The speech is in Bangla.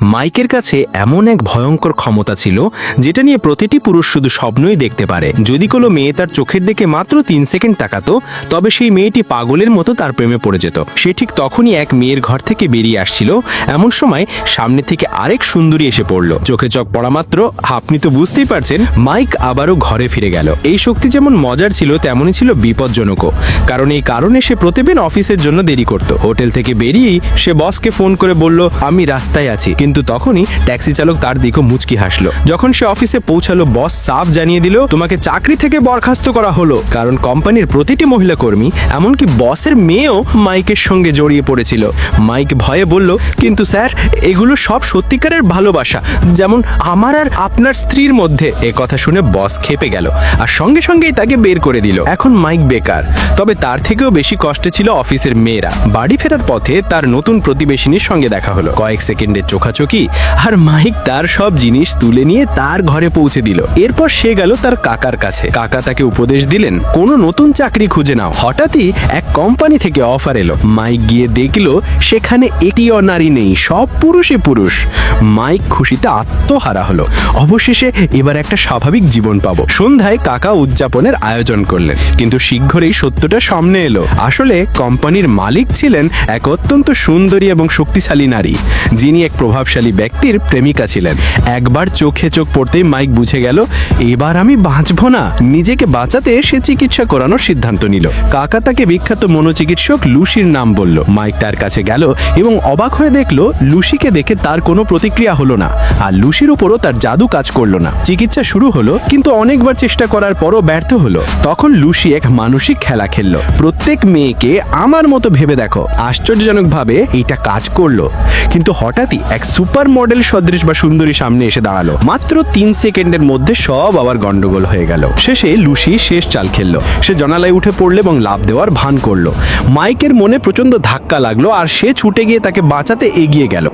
মাইকের কাছে এমন এক ভয়ঙ্কর ক্ষমতা ছিল যেটা নিয়ে প্রতিটি পুরুষ শুধু স্বপ্নই দেখতে পারে। যদি কোনো মেয়ে তার চোখের দিকে মাত্র 3 সেকেন্ড তাকাতো, তবে সেই মেয়েটি পাগলের মতো তার প্রেমে পড়ে যেত। সে ঠিক তখনই এক মেয়ের ঘর থেকে বেরিয়ে আসছিল। এমন সময় সামনে থেকে আরেক সুন্দরী এসে পড়ল। চোখে চোখ পড়া মাত্র আপনি তো বুঝতেই পারছেন, মাইক আবারও ঘরে ফিরে গেল। এই শক্তি যেমন মজার ছিল, তেমনই ছিল বিপজ্জনকও। কারণ এই কারণে সে প্রতিদিন অফিসের জন্য দেরি করত। হোটেল থেকে বেরিয়েই সে বসকে ফোন করে বলল, আমি রাস্তায় আছি। কিন্তু তখনই ট্যাক্সি চালক তার দিকে মুচকি হাসলো। যখন সে অফিসে পৌঁছালো, বস সাফ জানিয়ে দিল, তোমাকে চাকরি থেকে বরখাস্ত করা হলো। কারণ কোম্পানির প্রতিটি মহিলা কর্মী, এমনকি বসের মেয়েও মাইকের সঙ্গে জড়িয়ে পড়েছিল। মাইক ভয়ে বলল, কিন্তু স্যার, এগুলো সব সত্যিকারের ভালোবাসা, যেমন আমার আর আপনার স্ত্রীর মধ্যে। এ কথা শুনে বস খেপে গেল আর সঙ্গে সঙ্গেই তাকে বের করে দিল। এখন মাইক বেকার, তবে তার থেকেও বেশি কষ্টে ছিল অফিসের মেয়েরা। বাড়ি ফেরার পথে তার নতুন প্রতিবেশিনীর সঙ্গে দেখা হলো। কয়েক সেকেন্ডের চোখাচোখি আর মাইক তার সব জিনিস তুলে নিয়ে তার ঘরে পৌঁছে দিল। এরপর সে গেল তার কাকার কাছে। কাকা তাকে উপদেশ দিলেন, কোনো নতুন চাকরি খুঁজে নাও। হঠাৎই এক কোম্পানি থেকে অফার এলো। মাইক গিয়ে দেখলো সেখানে একটিও নারী নেই, সব পুরুষই পুরুষ। মাইক খুশিতে আত্মহারা হলো। অবশেষে এবার একটা স্বাভাবিক জীবন পাবো। সন্ধ্যায় কাকা উদযাপনের আয়োজন করলেন, কিন্তু শীঘ্রই সত্যটা সামনে এলো। আসলে কোম্পানির মালিক ছিলেন এক অত্যন্ত সুন্দরী এবং শক্তিশালী নারী, যিনি এক প্রভাবশালী ব্যক্তির প্রেমিকা ছিলেন। একবার চোখে চোখ পড়তেই মাইক বুঝে গেল, এবার আমি বাঁচবো না। নিজেকে বাঁচাতে সে চিকিৎসা করানোর সিদ্ধান্ত নিল। কাকা তাকে বিখ্যাত মনোচিকিৎসক লুসির নাম বলল। মাইক তার কাছে গেল এবং অবাক হয়ে দেখলো, লুসিকে দেখে তার কোনো প্রতিক্রিয়া হলো না, আর লুসির উপরও তার জাদু কাজ করলো না। চিকিৎসা শুরু হলো, কিন্তু অনেকবার চেষ্টা করার পরও ব্যর্থ হলো। তখন লুসি এক মানসিক খেলা খেললো, প্রত্যেক মেয়েকে আমার মতো ভেবে দেখো। আশ্চর্যজনকভাবে এটা কাজ করলো, কিন্তু হঠাৎই এক সুপার মডেল সদৃশ বা সুন্দরী সামনে এসে দাঁড়ালো। মাত্র 3 সেকেন্ডের মধ্যে সব আবার গন্ডগোল হয়ে গেল। শেষে লুসি শেষ চাল খেললো। সে জানালায় উঠে পড়লো এবং লাফ দেওয়ার ভান করলো। মাইকের মনে প্রচন্ড ধাক্কা লাগলো আর সে ছুটে গিয়ে তাকে বাঁচাতে এগিয়ে গেল।